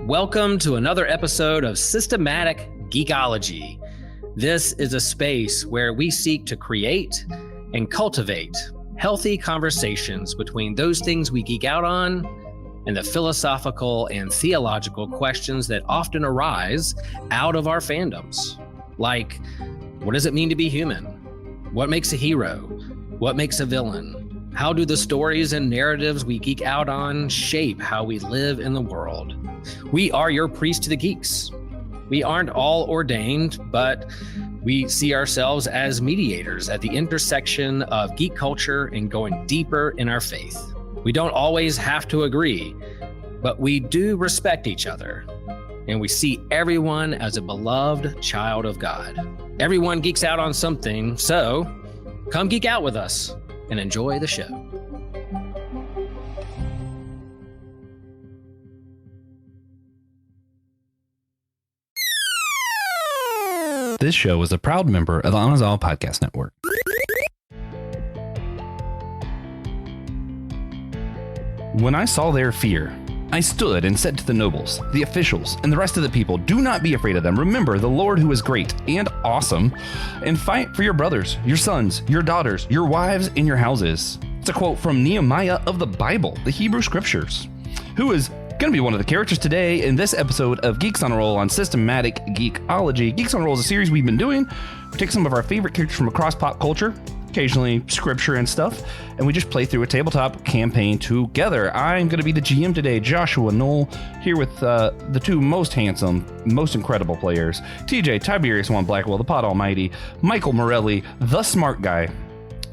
Welcome to another episode of Systematic Geekology. This is a space where we seek to create and cultivate healthy conversations between those things we geek out on and the philosophical and theological questions that often arise out of our fandoms. Like, what does it mean to be human? What makes a hero? What makes a villain? How do the stories and narratives we geek out on shape how we live in the world? We are your priest to the geeks. We aren't all ordained, but we see ourselves as mediators at the intersection of geek culture and going deeper in our faith. We don't always have to agree, but we do respect each other, and we see everyone as a beloved child of God. Everyone geeks out on something, so come geek out with us and enjoy the show. This show is a proud member of the Anazal Podcast Network. When I saw their fear, I stood and said to the nobles, the officials, and the rest of the people, do not be afraid of them. Remember the Lord who is great and awesome, and fight for your brothers, your sons, your daughters, your wives, and your houses. It's a quote from Nehemiah of the Bible, the Hebrew Scriptures, who is going to be one of the characters today in this episode of Geeks on a Roll on Systematic Geekology. Geeks on a Roll is a series we've been doing. We take some of our favorite characters from across pop culture, occasionally scripture and stuff, and we just play through a tabletop campaign together. I'm going to be the GM today, Joshua Knoll, here with the two most handsome, most incredible players, TJ, Tiberius One Blackwell, the Pod Almighty, Michael Morelli, the smart guy.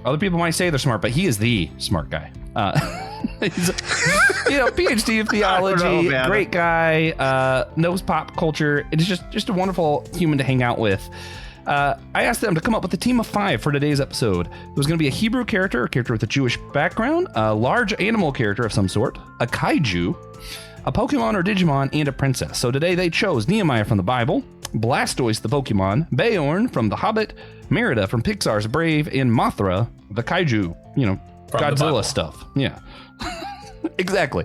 Other people might say they're smart, but he is the smart guy. He's, PhD of theology, great guy, knows pop culture. It's just a wonderful human to hang out with. I asked them to come up with a team of 5 for today's episode. There was going to be a Hebrew character, a character with a Jewish background, a large animal character of some sort, a Kaiju, a Pokemon or Digimon, and a princess. So today they chose Nehemiah from the Bible, Blastoise the Pokemon, Beorn from the Hobbit, Merida from Pixar's Brave, and Mothra, the Kaiju, from Godzilla stuff. Yeah, exactly.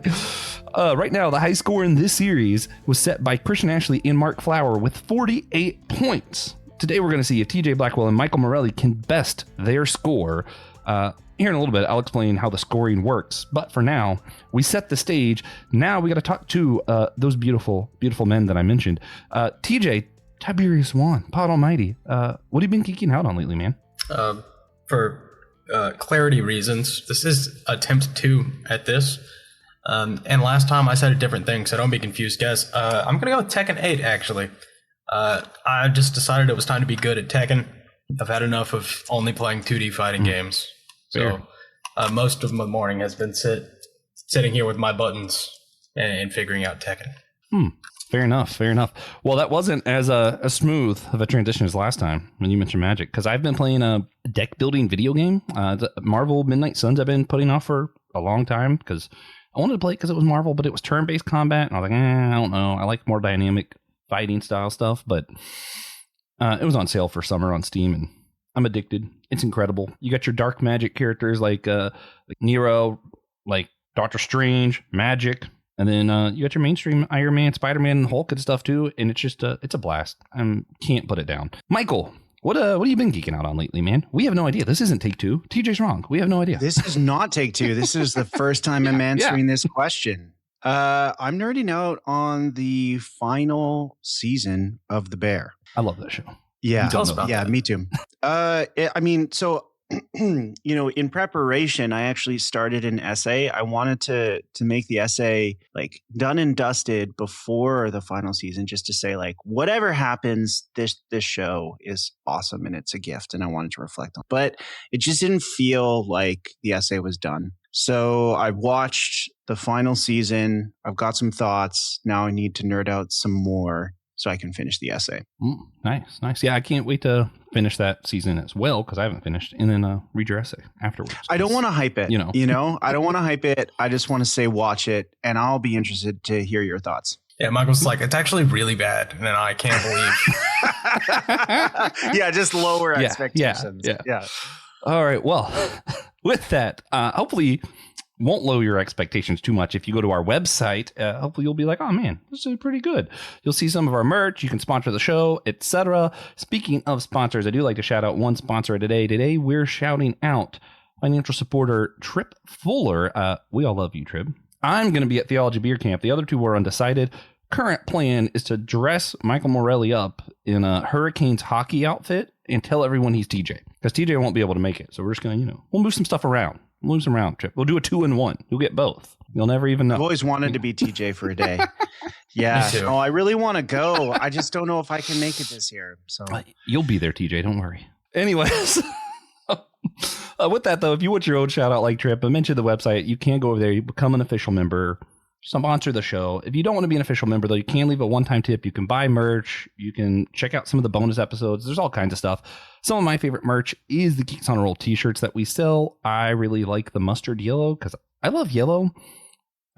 Right now, the high score in this series was set by Christian Ashley and Mark Flower with 48 points. Today, we're going to see if TJ Blackwell and Michael Morelli can best their score. Here in a little bit, I'll explain how the scoring works. But for now, we set the stage. Now we got to talk to those beautiful men that I mentioned. TJ, Tiberius One, Pod Almighty. What have you been geeking out on lately, man? For clarity reasons, this is attempt 2 at this. And last time I said a different thing, so don't be confused, guys. I'm going to go with Tekken 8, actually. I just decided it was time to be good at Tekken. I've had enough of only playing 2D fighting games. So most of my morning has been sitting here with my buttons and figuring out Tekken. Fair enough. Well, that wasn't as smooth of a transition as last time when you mentioned Magic, because I've been playing a deck building video game. The Marvel Midnight Suns I've been putting off for a long time because I wanted to play it because it was Marvel, but it was turn-based combat, and I was like, I don't know. I like more dynamic fighting style stuff, but it was on sale for summer on Steam, and I'm addicted. It's incredible. You got your dark magic characters like Nero, like Doctor Strange, Magic, and then you got your mainstream Iron Man, Spider-Man, and Hulk and stuff too, and it's just it's a blast. I can't put it down. Michael, what have you been geeking out on lately, man? We have no idea. This isn't take 2. TJ's wrong. We have no idea. This is not take 2. This is the first time I'm answering this question. I'm nerding out on the final season of The Bear. I love that show. Yeah, tell us about that. Me too. In preparation, I actually started an essay. I wanted to make the essay like done and dusted before the final season, just to say like whatever happens, this show is awesome and it's a gift, and I wanted to reflect on. But it just didn't feel like the essay was done. So I watched the final season. I've got some thoughts. Now I need to nerd out some more so I can finish the essay. Nice. Yeah, I can't wait to finish that season as well because I haven't finished, and then read your essay afterwards. I don't want to hype it. I don't want to hype it. I just want to say watch it, and I'll be interested to hear your thoughts. Yeah, Michael's like, it's actually really bad, and I can't believe. Yeah, just lower expectations. Yeah. All right. Well, with that, hopefully won't lower your expectations too much. If you go to our website, hopefully you'll be like, oh man, this is pretty good. You'll see some of our merch. You can sponsor the show, etc. Speaking of sponsors, I do like to shout out one sponsor today. Today, we're shouting out financial supporter Trip Fuller. We all love you, Trip. I'm going to be at Theology Beer Camp. The other two were undecided. Current plan is to dress Michael Morelli up in a Hurricanes hockey outfit and tell everyone he's TJ, because TJ won't be able to make it. So we're just going to, we'll move some stuff around. We'll move some around, Trip. We'll do a 2-in-1. You'll get both. You'll never even know. I've always wanted to be TJ for a day. Yeah. Me too. Oh, I really want to go. I just don't know if I can make it this year. So You'll be there, TJ. Don't worry. Anyways. With that, though, if you want your own shout out like Trip, I mentioned the website. You can go over there. You become an official member. Sponsor the show. If you don't want to be an official member, though, you can leave a one-time tip. You can buy merch. You can check out some of the bonus episodes. There's all kinds of stuff. Some of my favorite merch is the Geeks on a Roll t-shirts that we sell. I really like the mustard yellow because I love yellow.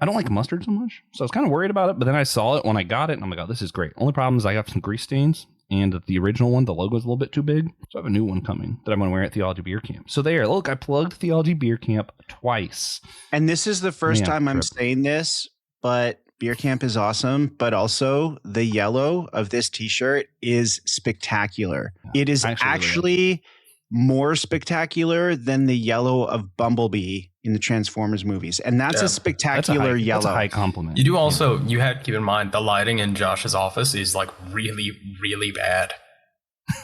I don't like mustard so much, so I was kind of worried about it. But then I saw it when I got it, and I'm like, oh, this is great. Only problem is I got some grease stains, and the original one, the logo is a little bit too big. So I have a new one coming that I'm going to wear at Theology Beer Camp. So there, look, I plugged Theology Beer Camp twice. And this is the first time I'm saying this, but Beer Camp is awesome. But also the yellow of this t-shirt is spectacular. It is actually more spectacular than the yellow of Bumblebee in the Transformers movies. And that's a spectacular yellow. That's a high compliment. You do also, you have to keep in mind, the lighting in Josh's office is like really, really bad.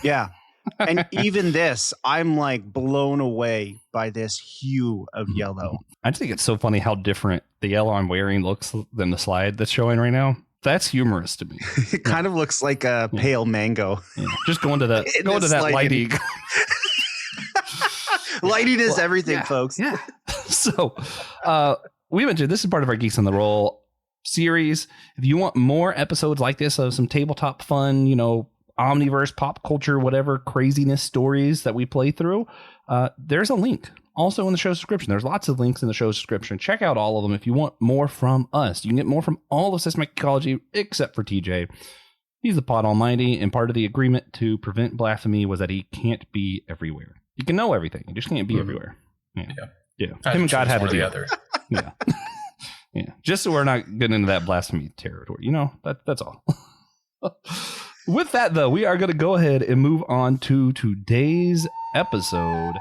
Yeah. And even this, I'm like blown away by this hue of yellow. I just think it's so funny how different the yellow I'm wearing looks than the slide that's showing right now. That's humorous to me. It kind of looks like a pale mango. Yeah. Just going to that lighting. Lighting is everything, folks. Yeah. So we mentioned this is part of our Geeks on the Roll series. If you want more episodes like this of some tabletop fun, omniverse, pop culture, whatever craziness stories that we play through, there's a link also in the show description. There's lots of links in the show description. Check out all of them if you want more from us. You can get more from all of Systematic Ecology except for TJ. He's the pod almighty, and part of the agreement to prevent blasphemy was that he can't be everywhere. You can know everything. You just can't be everywhere. Yeah. Him and God had to do other. Yeah. Yeah. Just so we're not getting into that blasphemy territory. That's all. With that, though, we are going to go ahead and move on to today's episode.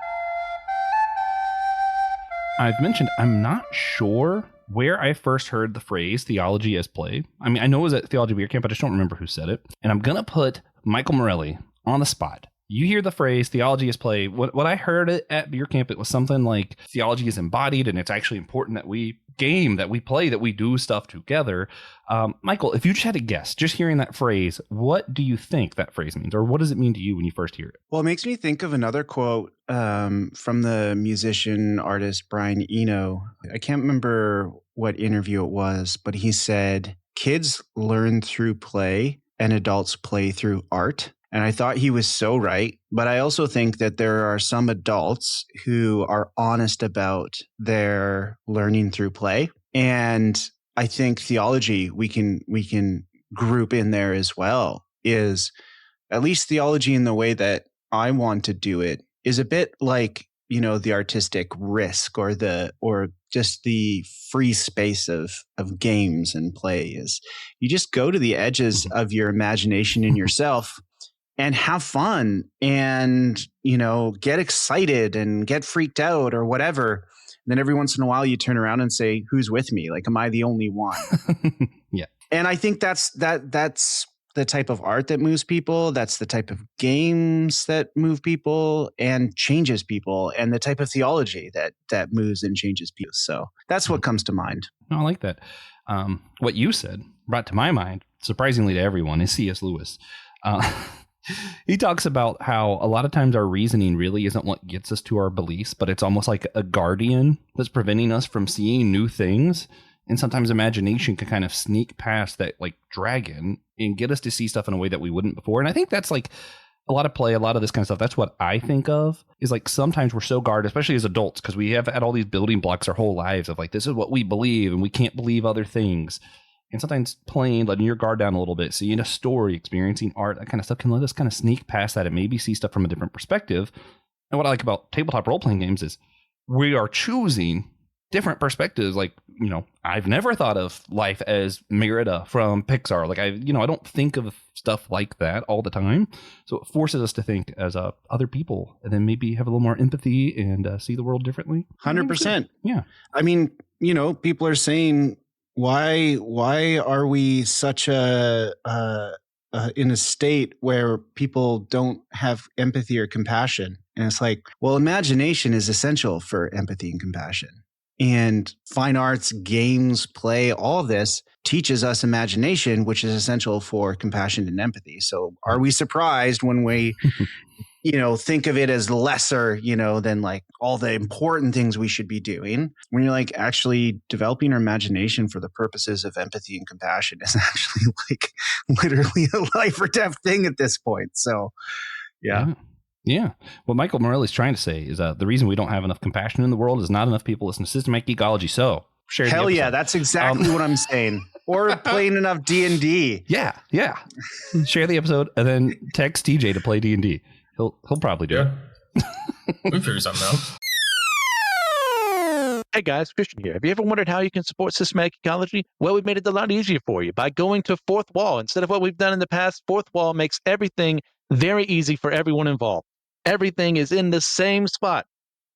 I've mentioned I'm not sure where I first heard the phrase theology as play. I mean, I know it was at Theology Beer Camp, but I just don't remember who said it. And I'm going to put Michael Morelli on the spot. You hear the phrase theology is play. What I heard at Beer Camp, it was something like theology is embodied, and it's actually important that we game, that we play, that we do stuff together. Michael, if you just had to guess, just hearing that phrase, what do you think that phrase means, or what does it mean to you when you first hear it? Well, it makes me think of another quote from the musician artist Brian Eno. I can't remember what interview it was, but he said, "Kids learn through play, and adults play through art." And I thought he was so right. But I also think that there are some adults who are honest about their learning through play. And I think theology we can group in there as well, is at least theology in the way that I want to do it is a bit like, the artistic risk or just the free space of games and play. Is you just go to the edges of your imagination and yourself and have fun and, get excited and get freaked out or whatever. And then every once in a while you turn around and say, who's with me? Like, am I the only one? Yeah. And I think that's the type of art that moves people. That's the type of games that move people and changes people, and the type of theology that moves and changes people. So that's what comes to mind. I like that. What you said brought to my mind, surprisingly to everyone, is C.S. Lewis. He talks about how a lot of times our reasoning really isn't what gets us to our beliefs, but it's almost like a guardian that's preventing us from seeing new things. And sometimes imagination can kind of sneak past that like dragon and get us to see stuff in a way that we wouldn't before. And I think that's like a lot of play, a lot of this kind of stuff. That's what I think of, is like sometimes we're so guarded, especially as adults, because we have had all these building blocks our whole lives of like, this is what we believe and we can't believe other things. And sometimes playing, letting your guard down a little bit, seeing a story, experiencing art, that kind of stuff can let us kind of sneak past that and maybe see stuff from a different perspective. And what I like about tabletop role-playing games is we are choosing different perspectives. Like, I've never thought of life as Merida from Pixar. Like, I don't think of stuff like that all the time. So it forces us to think as other people, and then maybe have a little more empathy and see the world differently. 100%. Yeah. I mean, people are saying, why are we such in a state where people don't have empathy or compassion? And it's like, well, imagination is essential for empathy and compassion. And fine arts, games, play, all of this teaches us imagination, which is essential for compassion and empathy. So are we surprised when we, think of it as lesser, than like all the important things we should be doing? When you're like actually developing our imagination for the purposes of empathy and compassion is actually like literally a life or death thing at this point. So, yeah. Yeah. What Michael Morelli's trying to say is the reason we don't have enough compassion in the world is not enough people listen to Systematic Geekology. So share the Hell episode. yeah, that's exactly what I'm saying. Or playing enough D&D. Yeah. Share the episode and then text TJ to play D&D. He'll probably do it. We'll figure something out. Hey guys, Christian here. Have you ever wondered how you can support Systematic Ecology? Well, we've made it a lot easier for you by going to Fourth Wall. Instead of what we've done in the past, Fourth Wall makes everything very easy for everyone involved. Everything is in the same spot.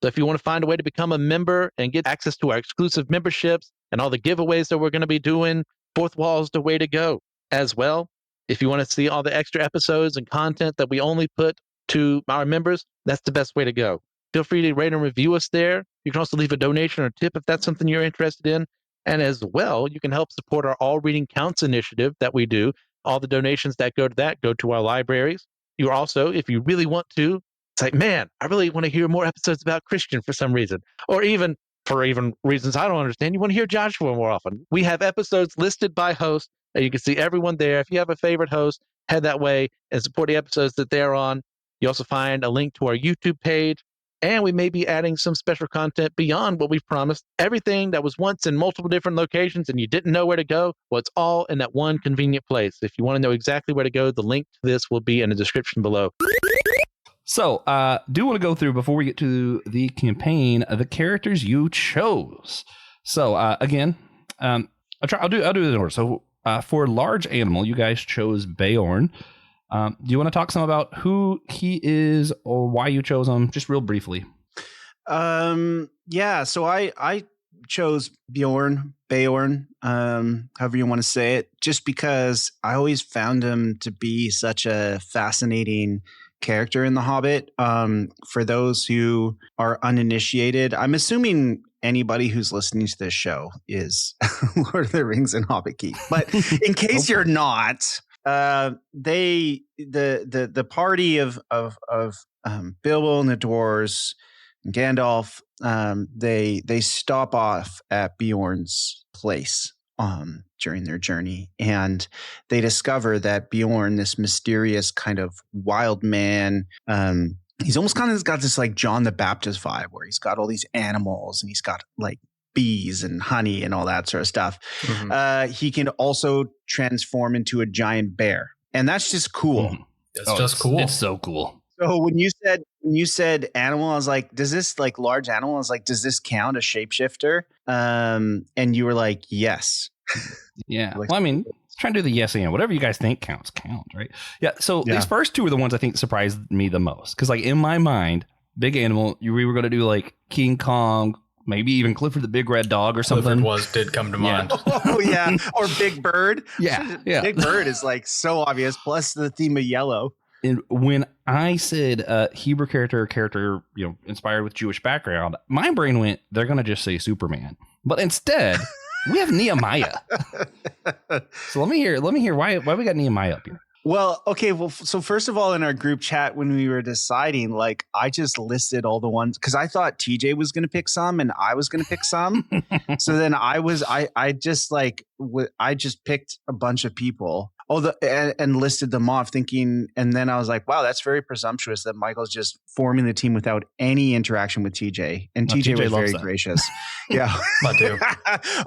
So if you want to find a way to become a member and get access to our exclusive memberships and all the giveaways that we're going to be doing, Fourth Wall is the way to go. As well, if you want to see all the extra episodes and content that we only put to our members, that's the best way to go. Feel free to rate and review us there. You can also leave a donation or tip if that's something you're interested in. And as well, you can help support our All Reading Counts initiative that we do. All the donations that go to that go to our libraries. You also, if you really want to, it's like, man, I really want to hear more episodes about Christian for some reason. Or even for reasons I don't understand, you want to hear Joshua more often. We have episodes listed by host, and you can see everyone there. If you have a favorite host, head that way and support the episodes that they're on. You also find a link to our YouTube page. And we may be adding some special content beyond what we've promised. Everything that was once in multiple different locations and you didn't know where to go, well, it's all in that one convenient place. If you want to know exactly where to go, the link to this will be in the description below. So, do want to go through, before we get to the campaign, the characters you chose. So, again, I'll do it in order. So, for large animal, you guys chose Beorn. Do you want to talk some about who he is or why you chose him, just real briefly? Yeah. So I chose Beorn, however you want to say it, just because I always found him to be such a fascinating character in The Hobbit. For those who are uninitiated, I'm assuming anybody who's listening to this show is Lord of the Rings and Hobbit geek. But in case you're not, the party of Bilbo and the dwarves and Gandalf, they stop off at Beorn's place during their journey, and they discover that Beorn, this mysterious kind of wild man, he's almost kind of got this like John the Baptist vibe, where he's got all these animals and he's got like bees and honey and all that sort of stuff. Mm-hmm. He can also transform into a giant bear, and that's just cool. Mm-hmm. It's just cool. It's so cool. So when you said animal, I was like, does this like large animal? I was like, does this count as shapeshifter? And you were like, yes. Yeah. Like, well, I mean, trying to do the yes and whatever you guys think counts, right? Yeah. So these first two are the ones I think surprised me the most, because like in my mind, big animal, we were going to do like King Kong, maybe even Clifford the Big Red Dog or something. Clifford did come to mind. Oh yeah, or Big Bird. Yeah. Big Bird is like so obvious. Plus the theme of yellow. And when I said Hebrew character, inspired with Jewish background, my brain went, they're going to just say Superman. But instead, we have Nehemiah. So let me hear why we got Nehemiah up here. Well, okay. Well, so first of all, in our group chat, when we were deciding, like, I just listed all the ones because I thought TJ was going to pick some and I was going to pick some. So then I just picked a bunch of people. And listed them off, thinking, and then I was like, wow, that's very presumptuous that Michael's just forming the team without any interaction with TJ. And TJ was very gracious. Yeah. I do.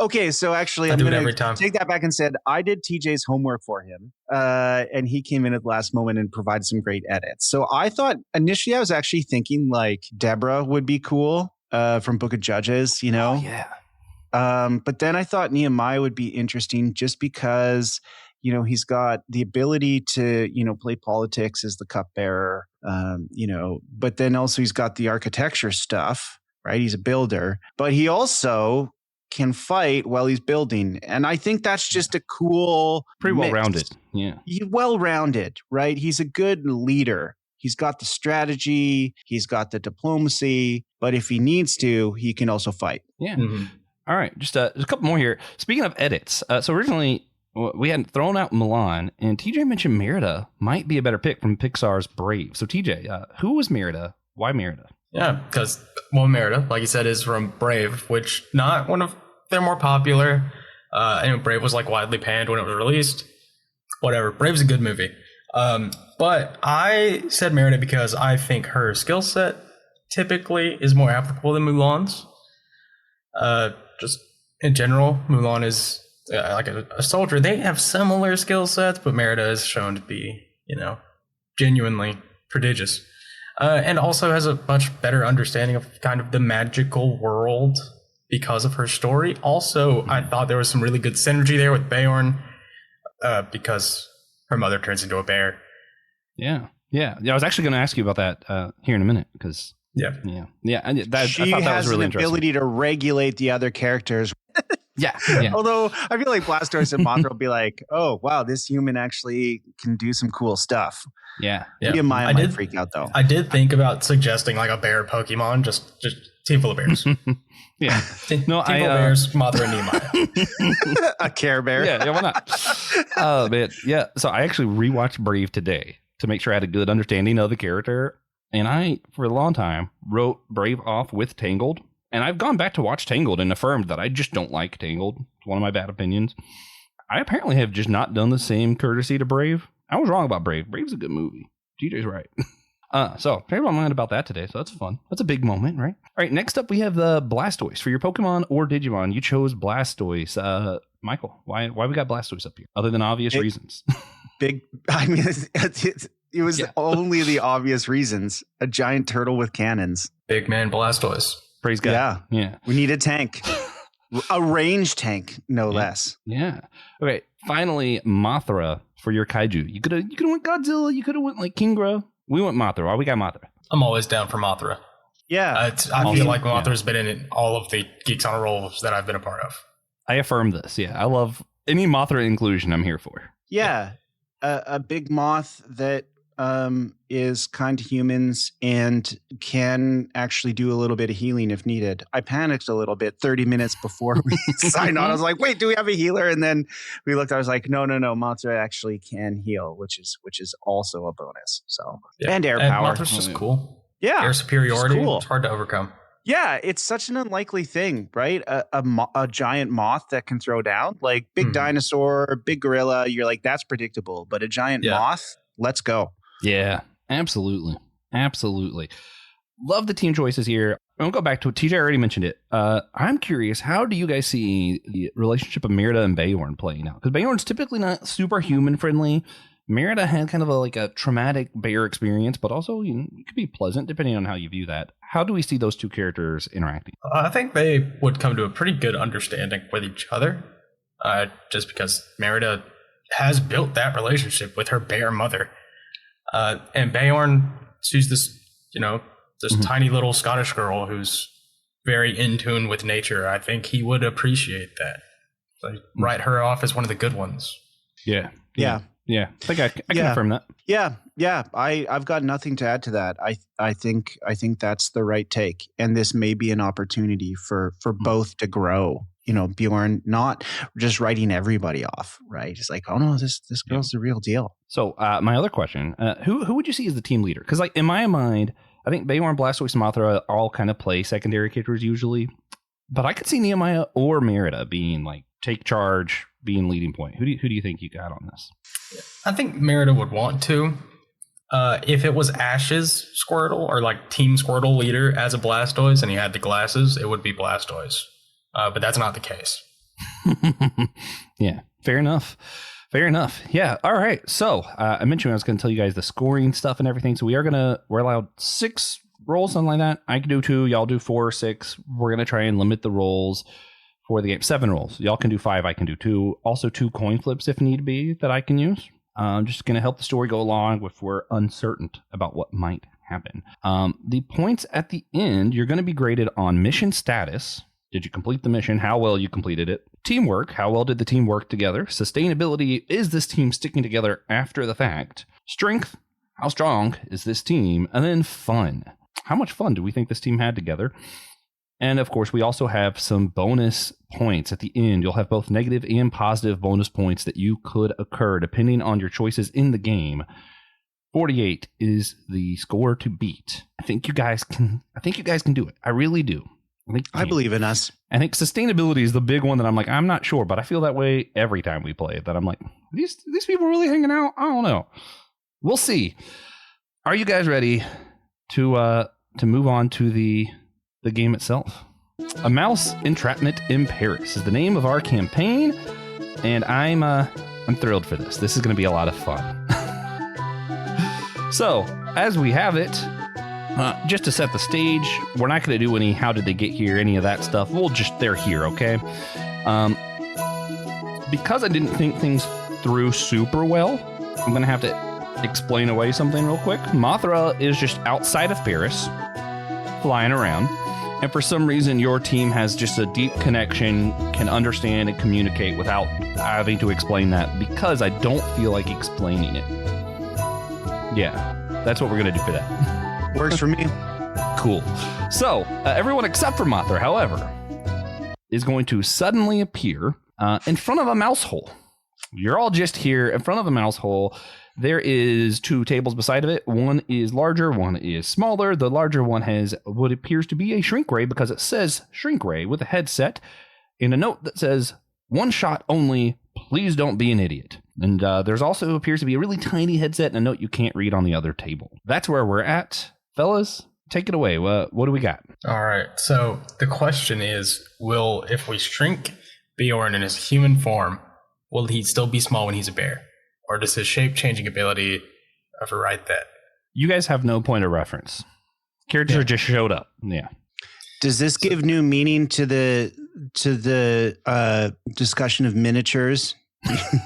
Okay, so actually, I'm going to take that back and said I did TJ's homework for him, and he came in at the last moment and provided some great edits. So I thought initially I was actually thinking like Deborah would be cool. from Book of Judges, you know? Oh, yeah. But then I thought Nehemiah would be interesting just because, you know, he's got the ability to, you know, play politics as the cupbearer, you know, but then also he's got the architecture stuff, right? He's a builder, but he also can fight while he's building. And I think that's just a cool, Pretty mix. well-rounded. Yeah. He's well-rounded, right? He's a good leader. He's got the strategy, he's got the diplomacy, but if he needs to, he can also fight. Yeah. Mm-hmm. All right. Just there's a couple more here. Speaking of edits, so originally we had thrown out Milan, and TJ mentioned Merida might be a better pick from Pixar's Brave. So TJ, who was Merida? Why Merida? Yeah, because Merida, like you said, is from Brave, which not one of they're more popular. And Brave was like widely panned when it was released. Whatever, Brave's a good movie. But I said Merida because I think her skill set typically is more applicable than Mulan's. Just in general, Mulan is like a soldier. They have similar skill sets, but Merida is shown to be, you know, genuinely prodigious. And also has a much better understanding of kind of the magical world because of her story. Also, I thought there was some really good synergy there with Beorn because her mother turns into a bear. Yeah. I was actually going to ask you about that here in a minute because She I thought that has was really an ability to regulate the other characters. Yeah. Although I feel like Blastoise and Mothra will be like, oh, wow, this human actually can do some cool stuff. Yeah. Nehemiah might freak out, though. I did think about suggesting like a bear Pokemon, just team full of bears. Yeah. Team full of bears, Mothra and Nehemiah. A Care Bear. Yeah, why not? Oh, man. Yeah. So I actually rewatched Brave today to make sure I had a good understanding of the character. And I, for a long time, wrote Brave off with Tangled. And I've gone back to watch Tangled and affirmed that I just don't like Tangled. It's one of my bad opinions. I apparently have just not done the same courtesy to Brave. I was wrong about Brave. Brave's a good movie. TJ's right. So changed my mind about that today. So that's fun. That's a big moment, right? All right. Next up, we have the Blastoise. For your Pokemon or Digimon, you chose Blastoise. Michael, why we got Blastoise up here? Other than obvious reasons. I mean, it was only the obvious reasons. A giant turtle with cannons. Big man Blastoise. Praise God. Yeah. We need a tank. A range tank, no less. Yeah. Okay. Finally, Mothra for your Kaiju. You could have went Godzilla. You could have went like Kingra. We went Mothra. Why we got Mothra? I'm always down for Mothra. Yeah. I feel like Mothra's been in all of the Geeks on a Rolls that I've been a part of. I affirm this. Yeah. I love any Mothra inclusion I'm here for. Yeah. A big moth that is kind to humans and can actually do a little bit of healing if needed. I panicked a little bit 30 minutes before we signed on. I was like, wait, do we have a healer? And then we looked, I was like, no, Mothra actually can heal, which is also a bonus. So and air power. Mothra's just cool. Yeah. Air superiority. Cool. It's hard to overcome. Yeah, it's such an unlikely thing, right? A giant moth that can throw down, like big dinosaur, big gorilla. You're like, that's predictable, but a giant moth, let's go. Yeah, absolutely. Love the team choices here. I'll go back to it. TJ already mentioned it. I'm curious, how do you guys see the relationship of Merida and Beorn playing out? Because Beorn's typically not super human friendly. Merida had kind of a traumatic bear experience, but also it could be pleasant depending on how you view that. How do we see those two characters interacting? I think they would come to a pretty good understanding with each other, just because Merida has built that relationship with her bear mother. And Beorn, she's this, this tiny little Scottish girl who's very in tune with nature. I think he would appreciate that. So write her off as one of the good ones. Yeah. I think I can confirm that. Yeah. I've got nothing to add to that. I think that's the right take, and this may be an opportunity for both to grow. Beorn not just writing everybody off, right? It's like, oh no, this girl's the real deal. So my other question, who would you see as the team leader? Because in my mind, I think Beorn, Blastoise, and Mothra all kind of play secondary characters usually, but I could see Nehemiah or Merida being take charge, being leading point. Who do you think you got on this? I think Merida would want to. If it was Ash's Squirtle or Team Squirtle leader as a Blastoise and he had the glasses, it would be Blastoise. But that's not the case. Yeah, fair enough. Yeah. All right. So I mentioned I was going to tell you guys the scoring stuff and everything. So we're allowed 6 rolls, something like that. I can do 2. Y'all do 4 or 6. We're going to try and limit the rolls for the game. 7 rolls. Y'all can do 5. I can do 2. Also 2 coin flips if need be that I can use. Just going to help the story go along if we're uncertain about what might happen. The points at the end, you're going to be graded on mission status. Did you complete the mission? How well you completed it. Teamwork. How well did the team work together? Sustainability. Is this team sticking together after the fact? Strength. How strong is this team? And then fun. How much fun do we think this team had together? And of course, we also have some bonus points at the end. You'll have both negative and positive bonus points that you could occur depending on your choices in the game. 48 is the score to beat. I think you guys can do it. I really do. I believe in us. I think sustainability is the big one that I'm like, I'm not sure, but I feel that way every time we play it. That I'm like, these people really hanging out? I don't know. We'll see. Are you guys ready to move on to the game itself? A Mouse Entrapment in Paris is the name of our campaign, and I'm thrilled for this. This is going to be a lot of fun. So, as we have it, just to set the stage, we're not going to do any how did they get here, any of that stuff. They're here, okay? Because I didn't think things through super well, I'm going to have to explain away something real quick. Mothra is just outside of Paris, flying around. And for some reason, your team has just a deep connection, can understand and communicate without having to explain that, because I don't feel like explaining it. Yeah, that's what we're going to do for that. Works for me. Cool. So, everyone except for Mothra, however, is going to suddenly appear in front of a mouse hole. You're all just here in front of a mouse hole. There is 2 tables beside of it. One is larger, one is smaller. The larger one has what appears to be a shrink ray because it says shrink ray with a headset and a note that says, 1 shot only, please don't be an idiot. And there's also appears to be a really tiny headset and a note you can't read on the other table. That's where we're at. Fellas, take it away. What do we got? All right. So the question is, if we shrink Beorn in his human form, will he still be small when he's a bear? Or does his shape-changing ability override that? You guys have no point of reference. Characters just showed up. Yeah. Does this give new meaning to the discussion of miniatures?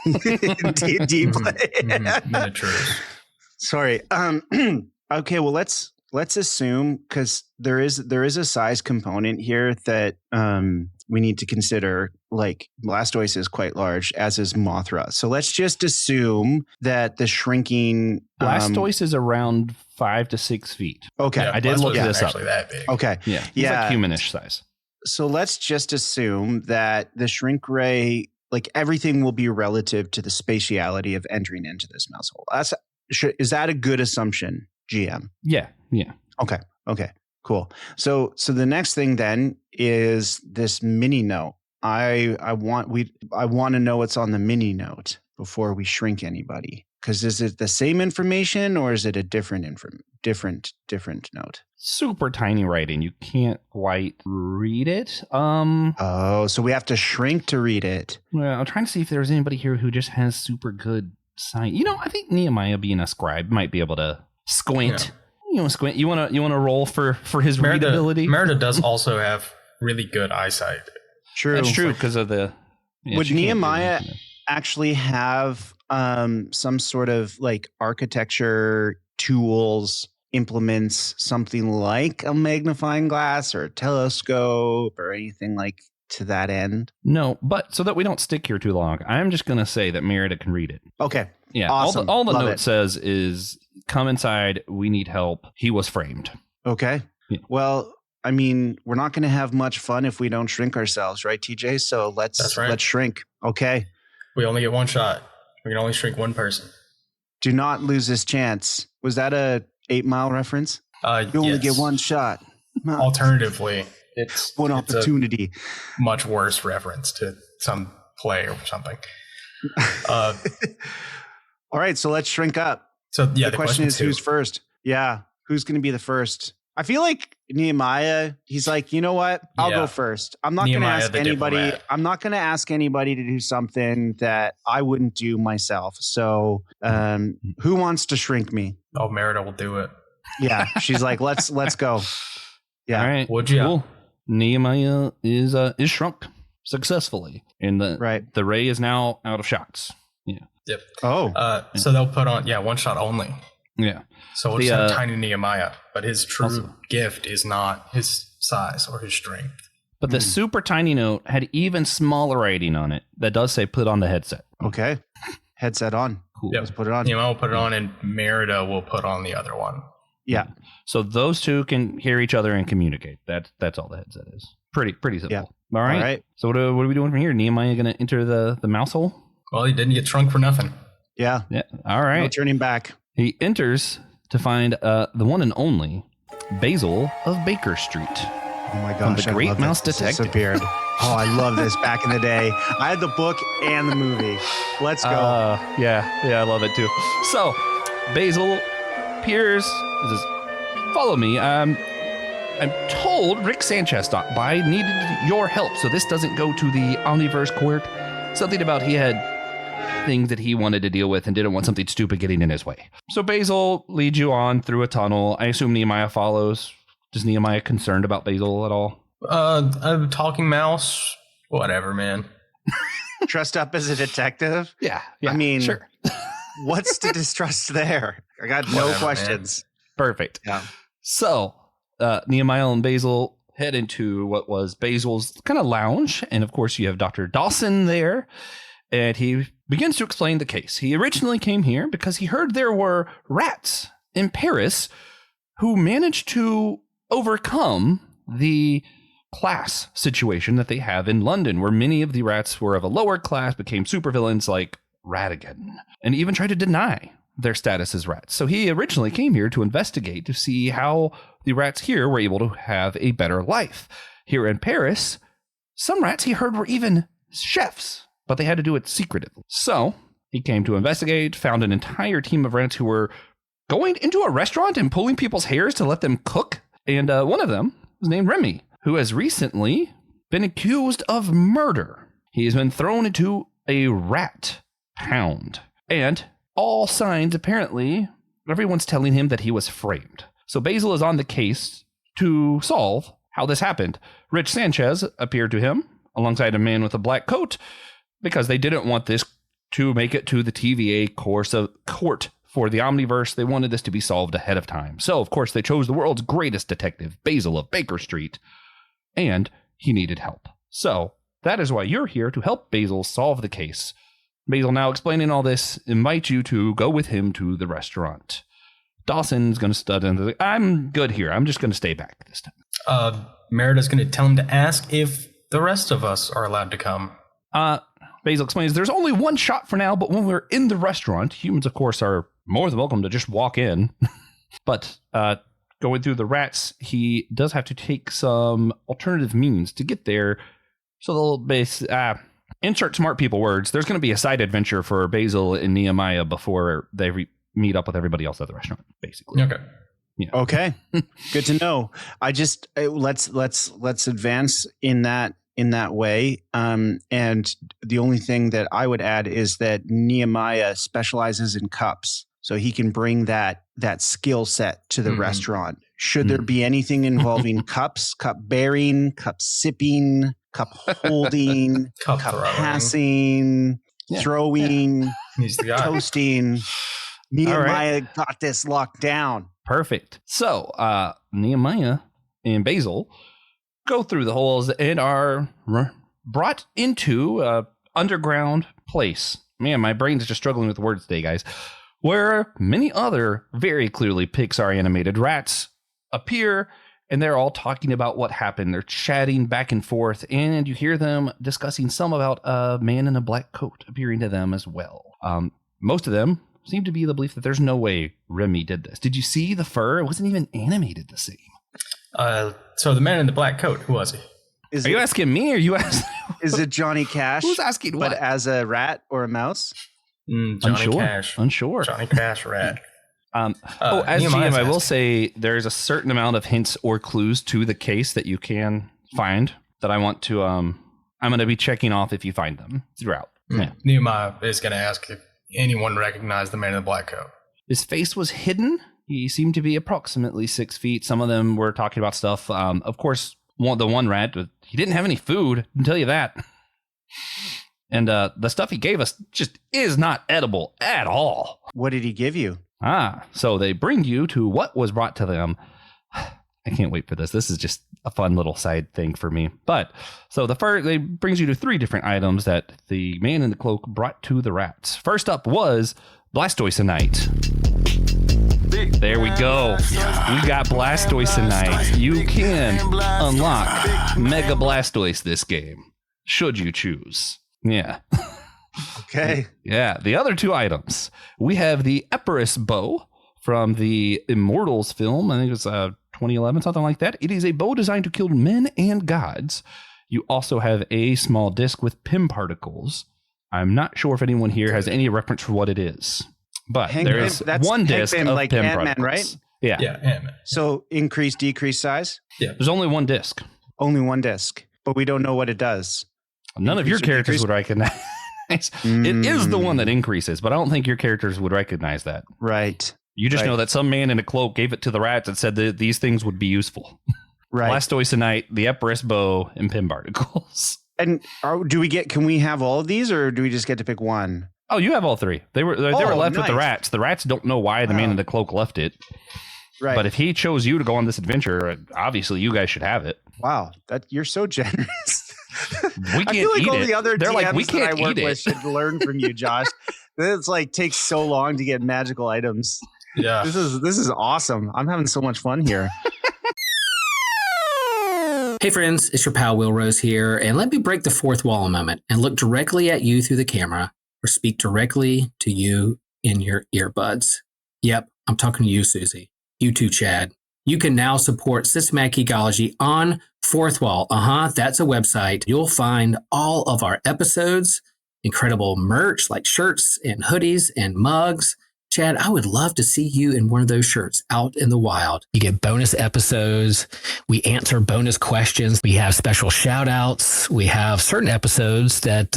D&D play. Miniatures. Sorry. Okay. Well, let's assume, because there is a size component here that we need to consider. Like Blastoise is quite large, as is Mothra. So let's just assume that the shrinking Blastoise is around 5 to 6 feet. Okay, Yeah, I did look this up. Actually, that big. Okay, Yeah, he's like humanish size. So let's just assume that the shrink ray, like everything, will be relative to the spatiality of entering into this mouse hole. Is that a good assumption, GM? Yeah. Okay. Cool. So the next thing then is this mini note. I want to know what's on the mini note before we shrink anybody. Because is it the same information or is it a different note? Super tiny writing. You can't quite read it. So we have to shrink to read it. Well, I'm trying to see if there's anybody here who just has super good sight. I think Nehemiah, being a scribe, might be able to squint. Yeah. Squint. You want to roll for his readability? Merida does also have really good eyesight. True. That's true because of the. Yeah, would Nehemiah actually have some sort of like architecture tools, implements, something like a magnifying glass or a telescope or anything like to that end? No, but so that we don't stick here too long, I'm just going to say that Merida can read it. Okay. Yeah. Awesome. All the Love note it. says is, come inside. We need help. He was framed. Okay. Yeah. Well, I mean, we're not going to have much fun if we don't shrink ourselves, right, TJ? So let's shrink. Okay. We only get 1 shot. We can only shrink 1 person. Do not lose this chance. Was that a 8 Mile reference? You only get 1 shot. Alternatively, it's one opportunity. A much worse reference to some play or something. All right, so let's shrink up. So yeah, the question is who's first? Yeah, who's going to be the first? I feel like Nehemiah, he's like, you know what? I'll go first. I'm not going to ask anybody. Diplomat. I'm not going to ask anybody to do something that I wouldn't do myself. So who wants to shrink me? Oh, Merida will do it. Yeah, she's like, let's go. Yeah. All right. Would you? Cool. Nehemiah is shrunk successfully, and the ray is now out of shots. Yeah. Yep. Oh. So they'll put on one shot only. Yeah. So we'll just have tiny Nehemiah, but his true gift is not his size or his strength. But the super tiny note had even smaller writing on it that does say "put on the headset." Okay. Headset on. Cool. Yep. Let's put it on. Nehemiah will put it on, and Merida will put on the other one. Yeah. So those two can hear each other and communicate. That's all the headset is. Pretty simple. Yeah. All right. All right. So what are we doing from here? Nehemiah going to enter the mouse hole? Well, he didn't get shrunk for nothing. Yeah. Yeah. All right. No turning back. He enters to find the one and only Basil of Baker Street. Oh my From gosh. the Great Mouse Detective. This beard. Oh, I love this. Back in the day, I had the book and the movie. Let's go. Yeah, I love it too. So Basil appears. Says, "Follow me. I'm told Rick Sanchez stopped by, needed your help, so this doesn't go to the Omniverse court. Something about he had things that he wanted to deal with and didn't want something stupid getting in his way." So Basil leads you on through a tunnel. I assume Nehemiah follows. Is Nehemiah concerned about Basil at all? A talking mouse, whatever, man. Dressed up as a detective. Yeah. I mean, sure. What's to distrust there? I got no Whatever, questions. Perfect. Yeah. So Nehemiah and Basil head into what was Basil's kind of lounge. And of course, you have Dr. Dawson there. And he begins to explain the case. He originally came here because he heard there were rats in Paris who managed to overcome the class situation that they have in London, where many of the rats were of a lower class, became supervillains like Ratigan, and even tried to deny their status as rats. So he originally came here to investigate to see how the rats here were able to have a better life. Here in Paris, some rats he heard were even chefs, but they had to do it secretively. So he came to investigate, found an entire team of rats who were going into a restaurant and pulling people's hairs to let them cook. And one of them was named Remy, who has recently been accused of murder. He has been thrown into a rat pound. And all signs, apparently, everyone's telling him that he was framed. So Basil is on the case to solve how this happened. Rich Sanchez appeared to him alongside a man with a black coat because they didn't want this to make it to the TVA court for the Omniverse. They wanted this to be solved ahead of time. So, of course, they chose the world's greatest detective, Basil of Baker Street, and he needed help. So, that is why you're here, to help Basil solve the case. Basil, now explaining all this, invites you to go with him to the restaurant. Dawson's going to stud and I'm good here. I'm just going to stay back this time. Merida's going to tell him to ask if the rest of us are allowed to come. Basil explains there's only one shot for now, but when we're in the restaurant, humans, of course, are more than welcome to just walk in. But going through the rats, he does have to take some alternative means to get there. So they'll insert smart people words. There's going to be a side adventure for Basil and Nehemiah before they meet up with everybody else at the restaurant, basically. Okay. Yeah. Okay. Good to know. I just let's advance in that way. And the only thing that I would add is that Nehemiah specializes in cups, so he can bring that skill set to the restaurant. Should there be anything involving cups, cup bearing, cup sipping, cup holding, cup passing, throwing, He's the guy. toasting, Nehemiah got this locked down. Perfect. So Nehemiah and Basil go through the holes and are brought into an underground place. Man, my brain's just struggling with words today, guys. Where many other very clearly Pixar animated rats appear, and they're all talking about what happened. They're chatting back and forth, and you hear them discussing some about a man in a black coat appearing to them as well. Most of them seem to be the belief that there's no way Remy did this. Did you see the fur? It wasn't even animated the same. So the man in the black coat, who was he? Are you asking me, or you asking? Is it Johnny Cash? Who's asking what? But as a rat or a mouse? Johnny Cash. Unsure. Johnny Cash rat. As GM, I will say there's a certain amount of hints or clues to the case that you can find that I want to. I'm going to be checking off if you find them throughout. Yeah. Nehemiah is going to ask if anyone recognized the man in the black coat. His face was hidden. He seemed to be approximately 6 feet. Some of them were talking about stuff. Of course, the one rat, he didn't have any food, I can tell you that. And the stuff he gave us just is not edible at all. What did he give you? So they bring you to what was brought to them. I can't wait for this. This is just a fun little side thing for me. But so they brings you to 3 different items that the man in the cloak brought to the rats. First up was Blastoise Tonight. There we go. We got Blastoise Tonight. You can unlock Mega Blastoise this game, should you choose. Yeah. Okay. Yeah. The other 2 items. We have the Epirus bow from the Immortals film. I think it's 2011, something like that. It is a bow designed to kill men and gods. You also have a small disc with Pym particles. I'm not sure if anyone here has any reference for what it is, but there is one disc of like Pym Ant-Man, particles. right? Yeah. Yeah, Ant-Man. So increase, decrease size? Yeah. There's only one disc. Only one disc, but we don't know what it does. None of your Increase or characters decrease? would recognize. It is the one that increases, but I don't think your characters would recognize that. Right. You just Right. know that some man in a cloak gave it to the rats and said that these things would be useful. Right. Blastoise Tonight, the Epirus bow, and Pym particles. And can we have all of these, or do we just get to pick one? Oh, you have all 3. They were left with the nice. rats. The rats don't know why the man in the cloak left it. Right. But if he chose you to go on this adventure, obviously you guys should have it. Wow, you're so generous. We can't I feel like eat all it. the other They're DMs like, we that can't I work eat with it. should learn from you, Josh. It's like takes so long to get magical items. Yeah. This is awesome. I'm having so much fun here. Hey friends, it's your pal Will Rose here, and let me break the 4th wall a moment and look directly at you through the camera or speak directly to you in your earbuds. Yep, I'm talking to you, Susie. You too, Chad. You can now support Systematic Geekology on 4th Wall. That's a website. You'll find all of our episodes, incredible merch like shirts and hoodies and mugs. Chad, I would love to see you in one of those shirts out in the wild. You get bonus episodes. We answer bonus questions. We have special shout outs. We have certain episodes that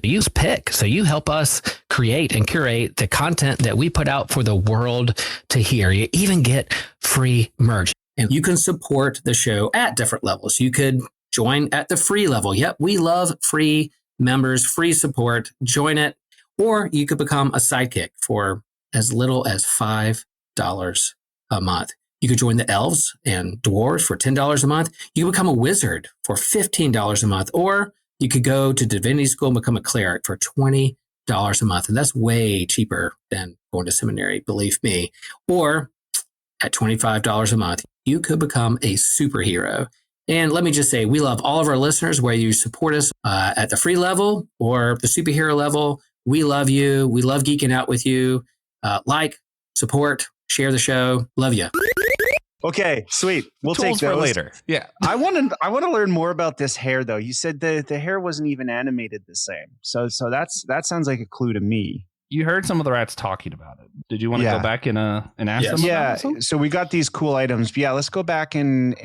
you pick. So you help us create and curate the content that we put out for the world to hear. You even get free merch. And you can support the show at different levels. You could join at the free level. Yep, we love free members, free support. Join it. Or you could become a sidekick for as little as $5 a month. You could join the elves and dwarves for $10 a month. You could become a wizard for $15 a month, or you could go to divinity school and become a cleric for $20 a month. And that's way cheaper than going to seminary, believe me. Or at $25 a month, you could become a superhero. And let me just say, we love all of our listeners, whether you support us at the free level or the superhero level. We love you. We love geeking out with you. Support, share the show. Love you. Okay, sweet. We'll Tools take those for later. Yeah. I want to learn more about this hair though. You said the hair wasn't even animated the same. So that sounds like a clue to me. You heard some of the rats talking about it. Did you want to Yeah. go back and ask Yes. them? Yeah. About some? So we got these cool items. Yeah, let's go back and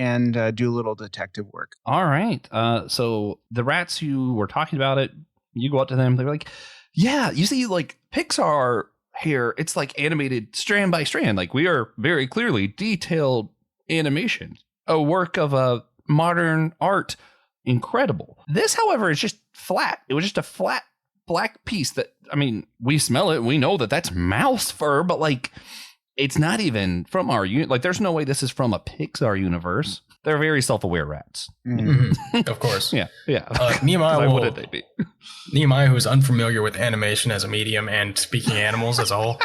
do a little detective work. All right. So the rats who were talking about it, you go up to them. They were like, "Yeah, you see, like Pixar hair, it's like animated strand by strand. Like we are very clearly detailed animation, a work of modern art, incredible. This, however, is just flat. It was just a flat black piece that, I mean, we smell it. We know that that's mouse fur, but like, it's not even from our like. There's no way this is from a Pixar universe. They're very self-aware rats. Of course. Yeah. Nehemiah, Why wouldn't they be? Nehemiah, who's unfamiliar with animation as a medium and speaking animals as a whole,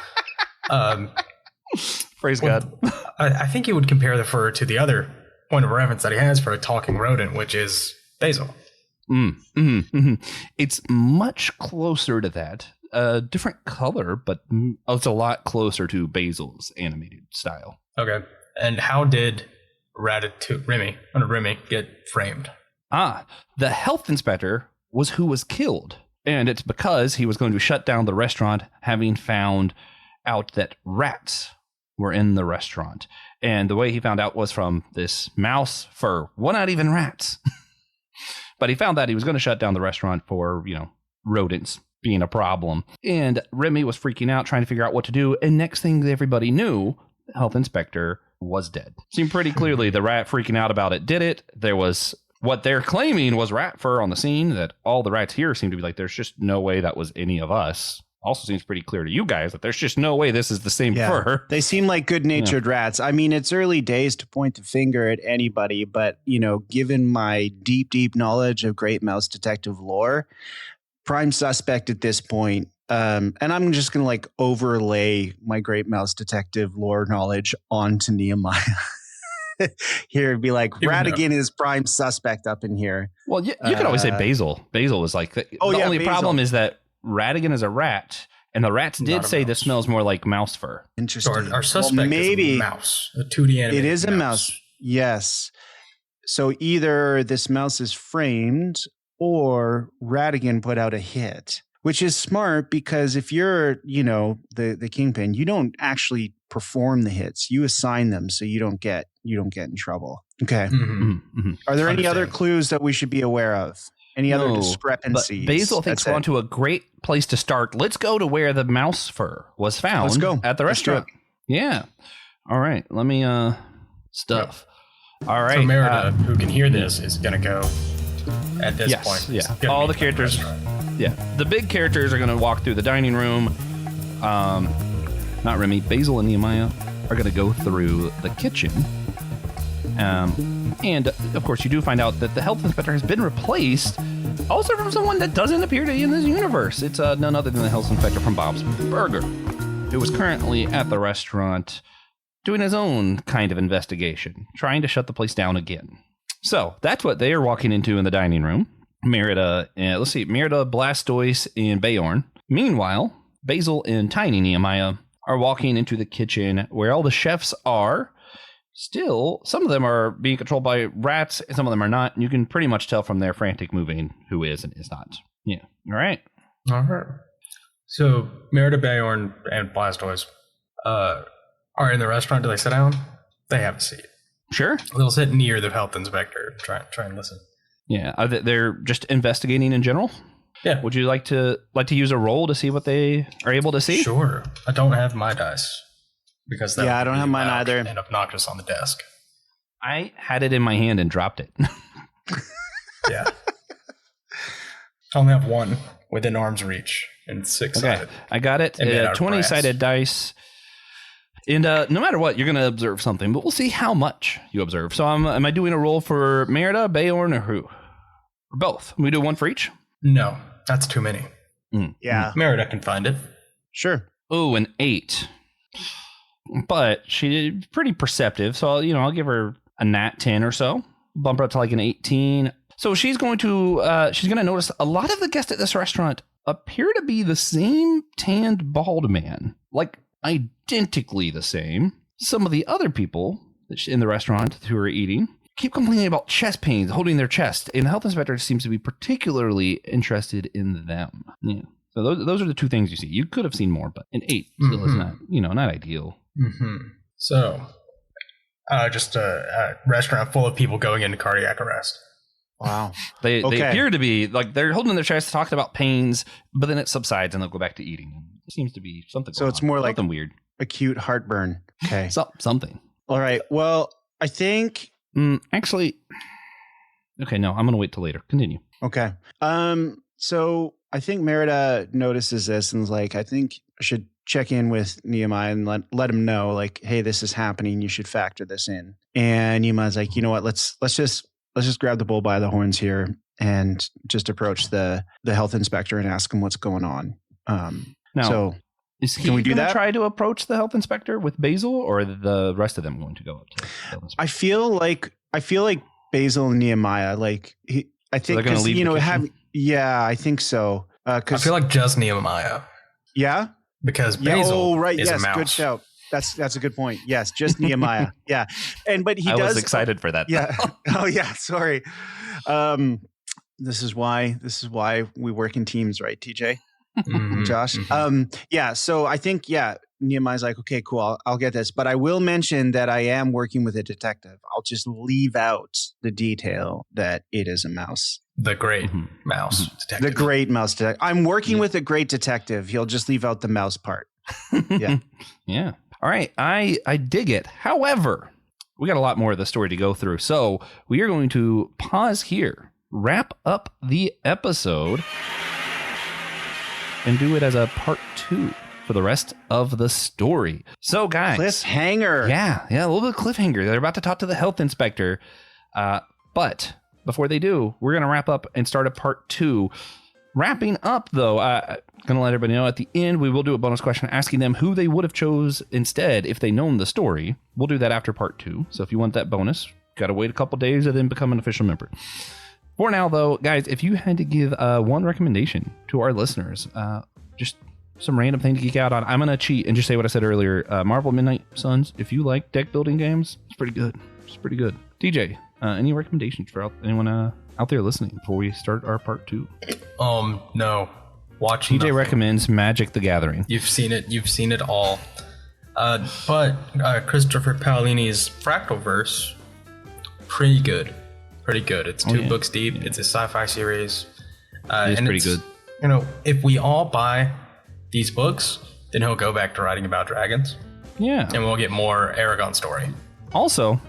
Praise God. I think he would compare the fur to the other point of reference that he has for a talking rodent, which is basil. It's much closer to that. Different color, but it's a lot closer to Basil's animated style. Okay. And how did Remy get framed? The health inspector was who was killed. And it's because he was going to shut down the restaurant, having found out that rats were in the restaurant. And the way he found out was from this mouse fur. Well, not even rats. But he found that he was going to shut down the restaurant for, rodents being a problem. And Remy was freaking out, trying to figure out what to do. And next thing everybody knew, health inspector was dead. Seemed pretty clearly the rat freaking out about it did it. There was what they're claiming was rat fur on the scene, that all the rats here seem to be like, there's just no way that was any of us. Also seems pretty clear to you guys that there's just no way this is the same fur. They seem like good-natured rats. I mean, it's early days to point the finger at anybody, but, you know, given my deep, deep knowledge of Great Mouse Detective lore, prime suspect at this point. And I'm just going to like overlay my Great Mouse Detective lore knowledge onto Nehemiah. Here it'd be like Ratigan is prime suspect up in here. Well, you could always say Basil. Basil was like the only Basil. problem is that Ratigan is a rat, and the rats did say this smells more like mouse fur. Interesting. Our suspect is a mouse, a 2D animated. It is a mouse. Yes. So either this mouse is framed or Ratigan put out a hit, which is smart because if you're, you know, the kingpin, you don't actually perform the hits. You assign them so you don't get in trouble. Okay. Are there any other clues that we should be aware of? Any other discrepancies? But Basil thinks we're onto a great place to start. Let's go to where the mouse fur was found. Let's go. At the restaurant. Yeah. All right. Let me stuff. Yep. All right. So Merida, who can hear this, is gonna go at this point. Yeah. All the characters. Yeah. The big characters are gonna walk through the dining room. Not Remy. Basil and Nehemiah are gonna go through the kitchen. And of course, you do find out that the health inspector has been replaced, also from someone that doesn't appear to be in this universe. It's none other than the health inspector from Bob's Burger, who is currently at the restaurant doing his own kind of investigation, trying to shut the place down again. So that's what they are walking into in the dining room. Merida, Blastoise, and Beorn. Meanwhile, Basil and Tiny Nehemiah are walking into the kitchen where all the chefs are. Still, some of them are being controlled by rats, and some of them are not. And you can pretty much tell from their frantic moving who is and is not. Yeah. All right. So Merida, Beorn, and Blastoise are in the restaurant. Do they sit down? They have a seat. Sure. They'll sit near the health inspector. Try and listen. Yeah. They're just investigating in general. Yeah. Would you like to use a roll to see what they are able to see? Sure. I don't have my dice. Because I don't have mine either. And obnoxious on the desk. I had it in my hand and dropped it. Yeah. I only have one within arm's reach and 6-sided. Okay, I got it. 20-sided dice. And no matter what, you're going to observe something, but we'll see how much you observe. So am I doing a roll for Merida, Beorn, or who? Or both? We do one for each? No, that's too many. Yeah. Merida can find it. Sure. Oh, an 8. But she's pretty perceptive, so I'll give her a nat 10 or so. Bump her up to like an 18. So she's going to notice a lot of the guests at this restaurant appear to be the same tanned bald man, like identically the same. Some of the other people in the restaurant who are eating keep complaining about chest pains, holding their chest, and the health inspector seems to be particularly interested in them. Yeah. So those are the two things you see. You could have seen more, but an 8 still is not, not ideal. So, just a restaurant full of people going into cardiac arrest. Wow. They appear to be like they're holding their chest, talking about pains, but then it subsides and they'll go back to eating. It seems to be something. So it's more like something weird, acute heartburn. Okay, something. All right. Well, I think actually. Okay, no, I'm gonna wait till later. Continue. Okay. So I think Merida notices this and is like, I think I should check in with Nehemiah and let him know, like, hey, this is happening. You should factor this in. And Nehemiah's like, you know what? Let's just grab the bull by the horns here and just approach the health inspector and ask him what's going on. Now, so can we do that? Try to approach the health inspector with Basil, or are the rest of them going to go up to the health inspector? I feel like Basil and Nehemiah, like I think, so because I think so. I feel like just Nehemiah. Yeah. Because Basil is a mouse. Good shout. That's a good point. Yes, just Nehemiah. Yeah, but he does. I was excited for that. Yeah. Oh yeah. Sorry. This is why we work in teams, right, TJ? Josh. Yeah. So I think Nehemiah's like, okay, cool. I'll get this, but I will mention that I am working with a detective. I'll just leave out the detail that it is a mouse. The great mouse detective. The great mouse detective. I'm working with a great detective. He'll just leave out the mouse part. Yeah. Yeah. All right, I dig it. However, we got a lot more of the story to go through, so we are going to pause here, wrap up the episode, and do it as a part 2 for the rest of the story. So, guys, Cliffhanger. Yeah, a little bit of cliffhanger. They're about to talk to the health inspector, but before they do, we're going to wrap up and start a part 2. Wrapping up, though, going to let everybody know at the end, we will do a bonus question asking them who they would have chose instead if they known the story. We'll do that after part 2. So if you want that bonus, got to wait a couple days and then become an official member. For now, though, guys, if you had to give one recommendation to our listeners, just some random thing to geek out on, I'm going to cheat and just say what I said earlier. Marvel Midnight Suns, if you like deck building games, it's pretty good. It's pretty good. DJ, any recommendations for anyone out there listening before we start our part 2? No. Watch TJ nothing. recommends Magic the Gathering. You've seen it all. But Christopher Paolini's Fractalverse, pretty good. It's 2 books deep. It's a sci-fi series. It's pretty good. You know, if we all buy these books, then he'll go back to writing about dragons. Yeah. And we'll get more Aragon story. Also,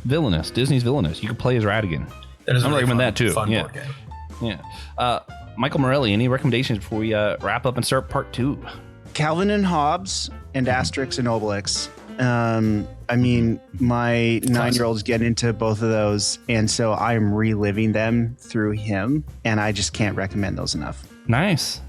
Villainous. Disney's Villainous. You can play as Radigan. That is I'm really recommend that too. Fun Yeah. board game. Yeah. Michael Morelli, any recommendations before we wrap up and start part 2? Calvin and Hobbes and Asterix and Obelix. I mean, my 9-year-old's getting into both of those, and so I'm reliving them through him, and I just can't recommend those enough. Nice.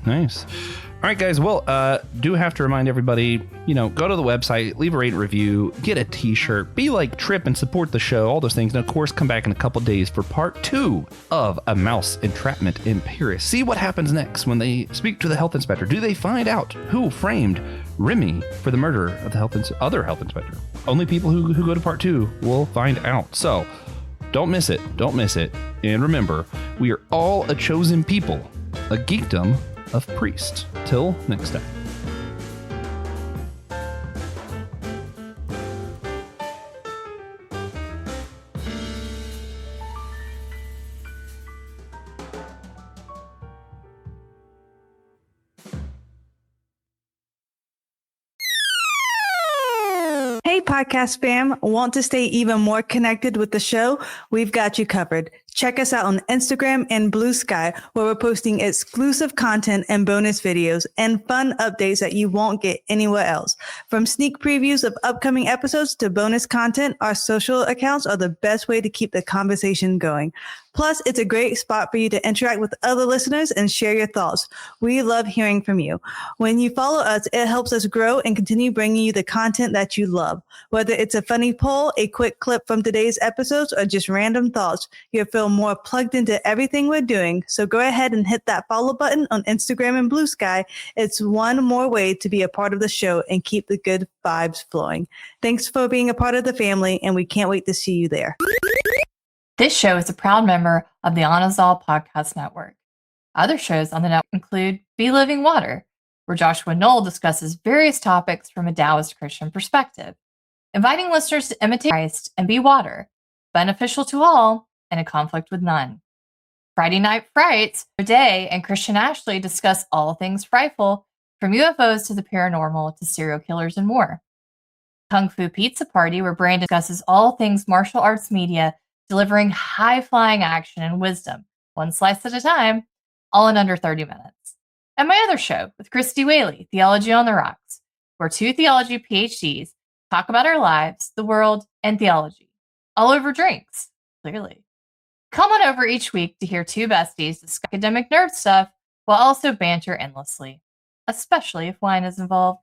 All right, guys. Well, do have to remind everybody, go to the website, leave a rate and review, get a t-shirt, be like Trip and support the show, all those things. And of course, come back in a couple days for part 2 of A Mouse Entrapment in Paris. See what happens next when they speak to the health inspector. Do they find out who framed Remy for the murder of the other health inspector? Only people who go to part 2 will find out. So don't miss it. And remember, we are all a chosen people, a geekdom of priest. Till next time. Hey, podcast fam. Want to stay even more connected with the show? We've got you covered. Check us out on Instagram and Blue Sky, where we're posting exclusive content and bonus videos and fun updates that you won't get anywhere else. From sneak previews of upcoming episodes to bonus content, our social accounts are the best way to keep the conversation going. Plus, it's a great spot for you to interact with other listeners and share your thoughts. We love hearing from you. When you follow us, it helps us grow and continue bringing you the content that you love. Whether it's a funny poll, a quick clip from today's episodes, or just random thoughts, you'll feel more plugged into everything we're doing. So go ahead and hit that follow button on Instagram and Blue Sky. It's one more way to be a part of the show and keep the good vibes flowing. Thanks for being a part of the family, and we can't wait to see you there. This show is a proud member of the Anazal Podcast Network. Other shows on the network include Be Living Water, where Joshua Knoll discusses various topics from a Taoist Christian perspective, inviting listeners to imitate Christ and be water, beneficial to all and a conflict with none. Friday Night Frights, where Day and Christian Ashley discuss all things frightful, from UFOs to the paranormal to serial killers and more. Kung Fu Pizza Party, where Brandon discusses all things martial arts media, delivering high-flying action and wisdom, one slice at a time, all in under 30 minutes. And my other show with Christy Whaley, Theology on the Rocks, where 2 theology PhDs talk about our lives, the world, and theology, all over drinks, clearly. Come on over each week to hear 2 besties discuss academic nerd stuff while also banter endlessly, especially if wine is involved.